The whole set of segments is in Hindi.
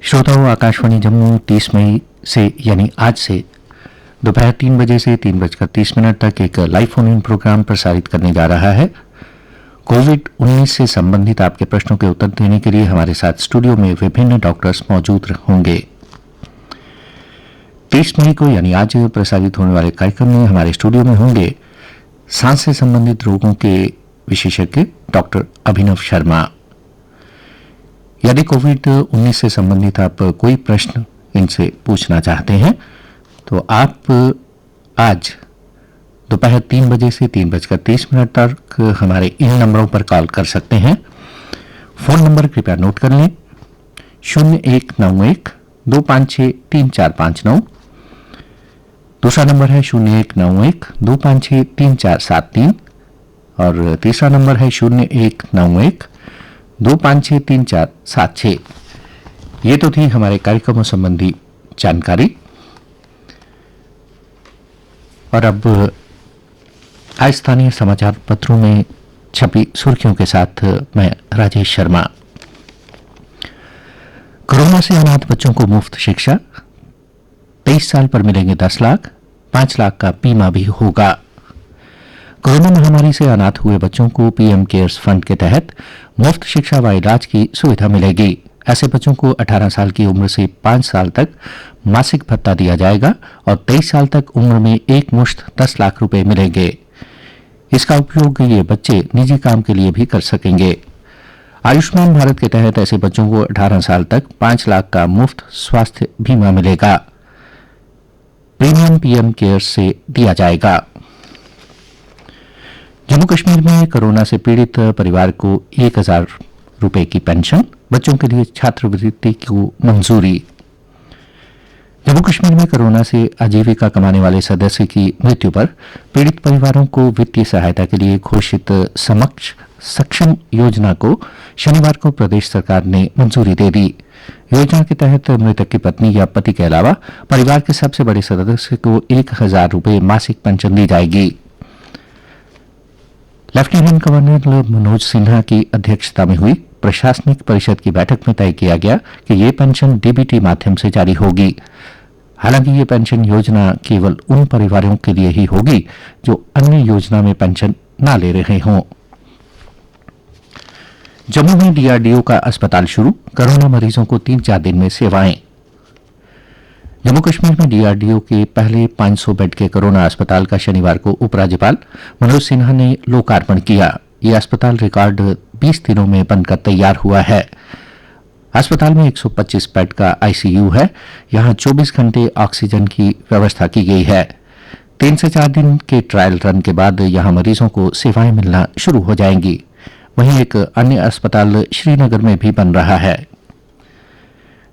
श्रोताओं, आकाशवाणी जम्मू 30 मई से यानी आज से दोपहर 3 बजे से 3:30 तक एक लाइव फोन इन प्रोग्राम प्रसारित करने जा रहा है। कोविड-19 से संबंधित आपके प्रश्नों के उत्तर देने के लिए हमारे साथ स्टूडियो में विभिन्न डॉक्टर्स मौजूद होंगे। 30 मई को यानी आज प्रसारित होने वाले कार्यक्रम में हमारे स्टूडियो में होंगे सांस से संबंधित रोगों के विशेषज्ञ डॉक्टर अभिनव शर्मा। यदि कोविड-19 से संबंधित आप कोई प्रश्न इनसे पूछना चाहते हैं तो आप आज दोपहर 3 बजे से 3:30 तक हमारे इन नंबरों पर कॉल कर सकते हैं। फोन नंबर कृपया नोट कर लें 0191 256 3459। दूसरा नंबर है 0191 256 3473 और तीसरा नंबर है 0191 256 3476। ये तो थी हमारे कार्यक्रमों संबंधी जानकारी। और अब आज स्थानीय समाचार पत्रों में छपी सुर्खियों के साथ मैं राजेश शर्मा। कोरोना से अनाथ बच्चों को मुफ्त शिक्षा, 23 साल पर मिलेंगे 10 लाख, 5 लाख का बीमा भी होगा। कोरोना महामारी से अनाथ हुए बच्चों को पीएम केयर्स फंड के तहत मुफ्त शिक्षा व इलाज की सुविधा मिलेगी। ऐसे बच्चों को 18 साल की उम्र से 5 साल तक मासिक भत्ता दिया जाएगा और 23 साल तक उम्र में एक मुश्त 10 लाख रुपए मिलेंगे। इसका उपयोग ये बच्चे निजी काम के लिए भी कर सकेंगे। आयुष्मान भारत के तहत ऐसे बच्चों को 18 साल तक 5 लाख का मुफ्त स्वास्थ्य बीमा मिलेगा। प्रीमियम पीएम केयर्स से दिया जाएगा। जम्मू कश्मीर में कोरोना से पीड़ित परिवार को 1000 रुपए की पेंशन, बच्चों के लिए छात्रवृत्ति को मंजूरी। जम्मू कश्मीर में कोरोना से आजीविका कमाने वाले सदस्य की मृत्यु पर पीड़ित परिवारों को वित्तीय सहायता के लिए घोषित सक्षम योजना को शनिवार को प्रदेश सरकार ने मंजूरी दे दी। योजना के तहत मृतक की पत्नी या पति के अलावा परिवार के सबसे बड़े सदस्य को 1000 रुपए मासिक पेंशन दी जाएगी। लेफ्टिनेंट गवर्नर मनोज सिन्हा की अध्यक्षता में हुई प्रशासनिक परिषद की बैठक में तय किया गया कि ये पेंशन डीबीटी माध्यम से जारी होगी। हालांकि ये पेंशन योजना केवल उन परिवारों के लिए ही होगी जो अन्य योजना में पेंशन न ले रहे हों। जम्मू में डीआरडीओ का अस्पताल शुरू, कोरोना मरीजों को 3-4 दिन में सेवाएं। जम्मू कश्मीर में डीआरडीओ के पहले 500 बेड के कोरोना अस्पताल का शनिवार को उपराज्यपाल मनोज सिन्हा ने लोकार्पण किया। यह अस्पताल रिकॉर्ड 20 दिनों में बनकर तैयार हुआ है। अस्पताल में 125 बेड का आईसीयू है। यहां 24 घंटे ऑक्सीजन की व्यवस्था की गई है। 3 से 4 दिन के ट्रायल रन के बाद यहां मरीजों को सेवाएं मिलना शुरू हो जाएंगी। वहीं एक अन्य अस्पताल श्रीनगर में भी बन रहा है।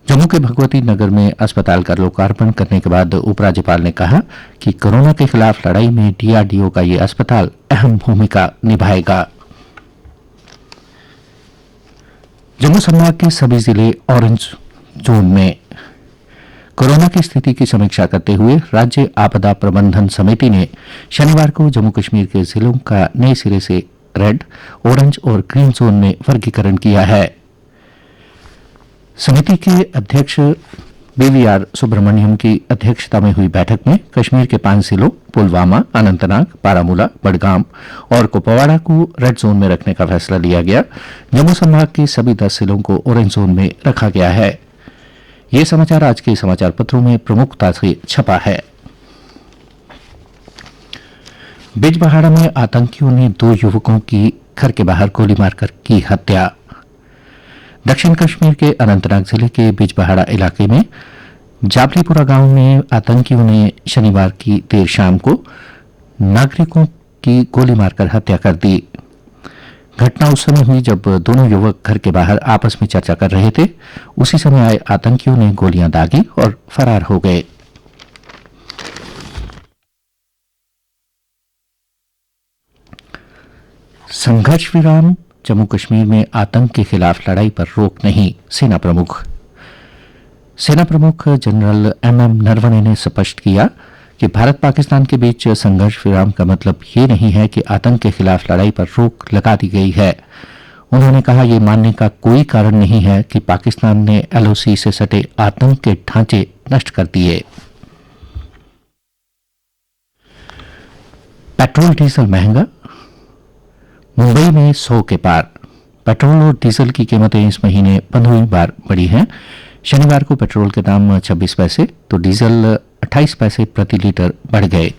जम्मू के भगवती नगर में अस्पताल का लोकार्पण करने के बाद उपराज्यपाल ने कहा कि कोरोना के खिलाफ लड़ाई में डीआरडीओ का ये अस्पताल अहम भूमिका निभाएगा। जम्मू संभाग के सभी जिले ऑरेंज जोन में। कोरोना की स्थिति की समीक्षा करते हुए राज्य आपदा प्रबंधन समिति ने शनिवार को जम्मू कश्मीर के जिलों का नए सिरे से रेड, ऑरेंज और ग्रीन जोन में वर्गीकरण किया है। समिति के अध्यक्ष बीवीआर सुब्रमण्यम की अध्यक्षता में हुई बैठक में कश्मीर के 5 जिलों पुलवामा, अनंतनाग, बारामूला, बडगाम और कुपवाड़ा को रेड जोन में रखने का फैसला लिया गया। जम्मू संभाग के सभी 10 जिलों को ऑरेंज जोन में रखा गया है। ये समाचार आज के समाचार पत्रों में प्रमुखता से छपा है। बिजबहाड़ा में आतंकियों ने 2 युवकों की घर के बाहर गोली मारकर की हत्या। दक्षिण कश्मीर के अनंतनाग जिले के बिजबहाड़ा इलाके में जाबलीपुरा गांव में आतंकियों ने शनिवार की देर शाम को नागरिकों की गोली मारकर हत्या कर दी। घटना उस समय हुई जब दोनों युवक घर के बाहर आपस में चर्चा कर रहे थे। उसी समय आए आतंकियों ने गोलियां दागी और फरार हो गए। संघर्ष विराम, जम्मू कश्मीर में आतंक के खिलाफ लड़ाई पर रोक नहीं, सेना प्रमुख जनरल एमएम नरवणे ने स्पष्ट किया कि भारत पाकिस्तान के बीच संघर्ष विराम का मतलब ये नहीं है कि आतंक के खिलाफ लड़ाई पर रोक लगा दी गई है। उन्होंने कहा, यह मानने का कोई कारण नहीं है कि पाकिस्तान ने एलओसी से सटे आतंक के ढांचे नष्ट कर दिए। पेट्रोल डीजल महंगा, मुंबई में 100 के पार। पेट्रोल और डीजल की कीमतें इस महीने 15वीं बार बढ़ी हैं। शनिवार को पेट्रोल के दाम 26 पैसे तो डीजल 28 पैसे प्रति लीटर बढ़ गए।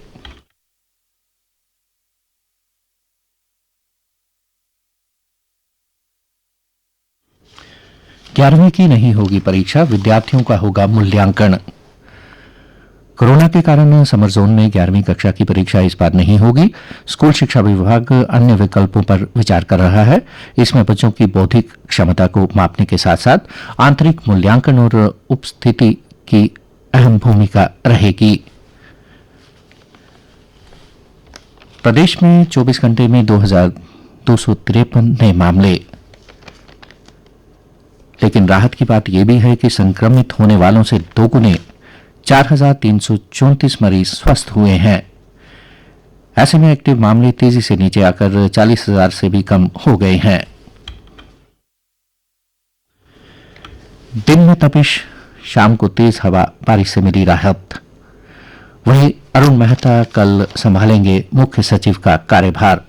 ग्यारहवीं की नहीं होगी परीक्षा, विद्यार्थियों का होगा मूल्यांकन। कोरोना के कारण समर जोन में 11वीं कक्षा की परीक्षा इस बार नहीं होगी। स्कूल शिक्षा विभाग अन्य विकल्पों पर विचार कर रहा है। इसमें बच्चों की बौद्धिक क्षमता को मापने के साथ साथ आंतरिक मूल्यांकन और उपस्थिति की अहम भूमिका रहेगी। प्रदेश में 24 घंटे में 2253 नए मामले, लेकिन राहत की बात यह भी है कि संक्रमित होने वालों से दोगुने 4,334 मरीज स्वस्थ हुए हैं। ऐसे में एक्टिव मामले तेजी से नीचे आकर 40,000 से भी कम हो गए हैं। दिन में तपिश, शाम को तेज हवा, बारिश से मिली राहत। वहीं अरुण मेहता कल संभालेंगे मुख्य सचिव का कार्यभार।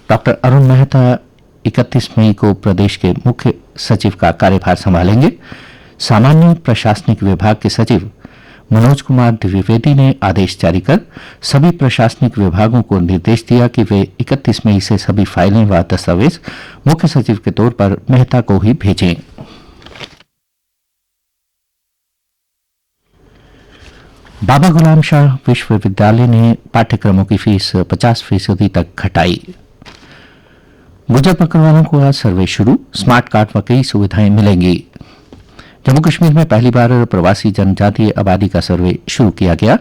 डॉक्टर अरुण मेहता 31 मई को प्रदेश के मुख्य सचिव का कार्यभार संभालेंगे। सामान्य प्रशासनिक विभाग के सचिव मनोज कुमार द्विवेदी ने आदेश जारी कर सभी प्रशासनिक विभागों को निर्देश दिया कि वे 31 मई से सभी फाइलें व दस्तावेज मुख्य सचिव के तौर पर मेहता को ही भेजें। बाबा गुलाम शाह विश्वविद्यालय ने पाठ्यक्रमों की फीस 50% तक घटाई। गुर्जर बकरवालों को आज सर्वे शुरू, स्मार्ट कार्ड व कई सुविधाएं मिलेंगी। जम्मू कश्मीर में पहली बार प्रवासी जनजातीय आबादी का सर्वे शुरू किया गया।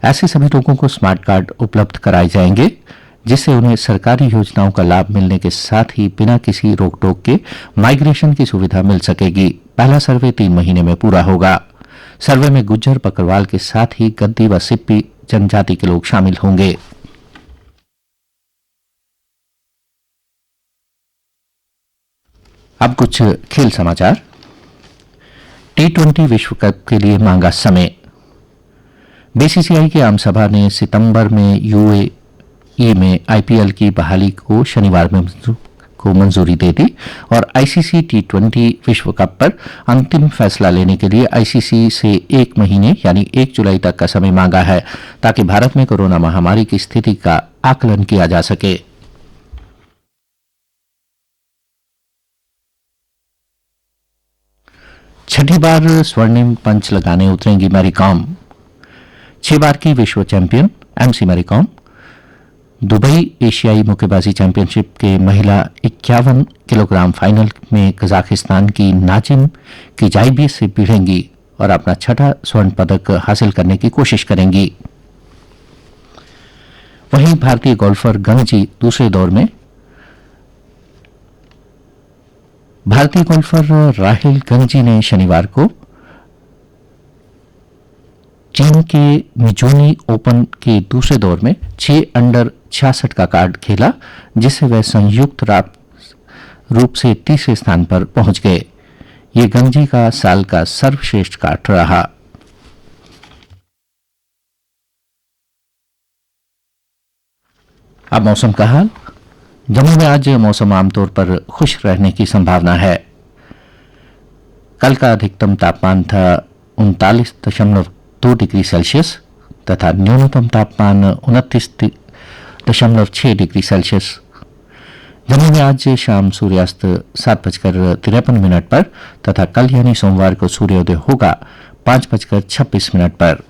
ऐसे सभी लोगों को स्मार्ट कार्ड उपलब्ध कराए जाएंगे, जिससे उन्हें सरकारी योजनाओं का लाभ मिलने के साथ ही बिना किसी रोक टोक के माइग्रेशन की सुविधा मिल सकेगी। पहला सर्वे 3 महीने में पूरा होगा। सर्वे में गुज्जर बकरवाल के साथ ही गद्दी व सिप्पी जनजाति के लोग शामिल होंगे। अब कुछ खेल समाचार। T20 विश्व कप के लिए मांगा समय। बीसीसीआई की आम सभा ने सितंबर में यूएई में आईपीएल की बहाली को शनिवार में मंजूरी दे दी और आईसीसी T20 विश्व कप पर अंतिम फैसला लेने के लिए आईसीसी से 1 महीने यानी 1 जुलाई तक का समय मांगा है, ताकि भारत में कोरोना महामारी की स्थिति का आकलन किया जा सके। छठी बार स्वर्णिम पंच लगाने उतरेंगी मैरी कॉम। 6 बार की विश्व champion MC Mary Kom Dubai एशियाई मुक्केबाजी चैंपियनशिप के महिला 51 किलोग्राम फाइनल में कजाकिस्तान की नाजिम किजाइबी से भिड़ेंगी और अपना छठा स्वर्ण पदक हासिल करने की कोशिश करेंगी। वहीं भारतीय गोल्फर गंगजी दूसरे दौर में भारतीय गोल्फर राहिल गंगजी ने शनिवार को चीन के मिजोनी ओपन के दूसरे दौर में 6 अंडर 66 का कार्ड खेला, जिससे वह संयुक्त रूप से तीसरे स्थान पर पहुंच गए। ये गंगजी का साल का सर्वश्रेष्ठ कार्ड रहा। अब मौसम का हाल। जम्मू में आज मौसम आमतौर पर खुश रहने की संभावना है। कल का अधिकतम तापमान था 39.2 डिग्री सेल्सियस तथा न्यूनतम तापमान 29.6 डिग्री सेल्सियस। जम्मू में आज शाम सूर्यास्त 7:53 पर तथा कल यानी सोमवार को सूर्योदय होगा 5:26 पर।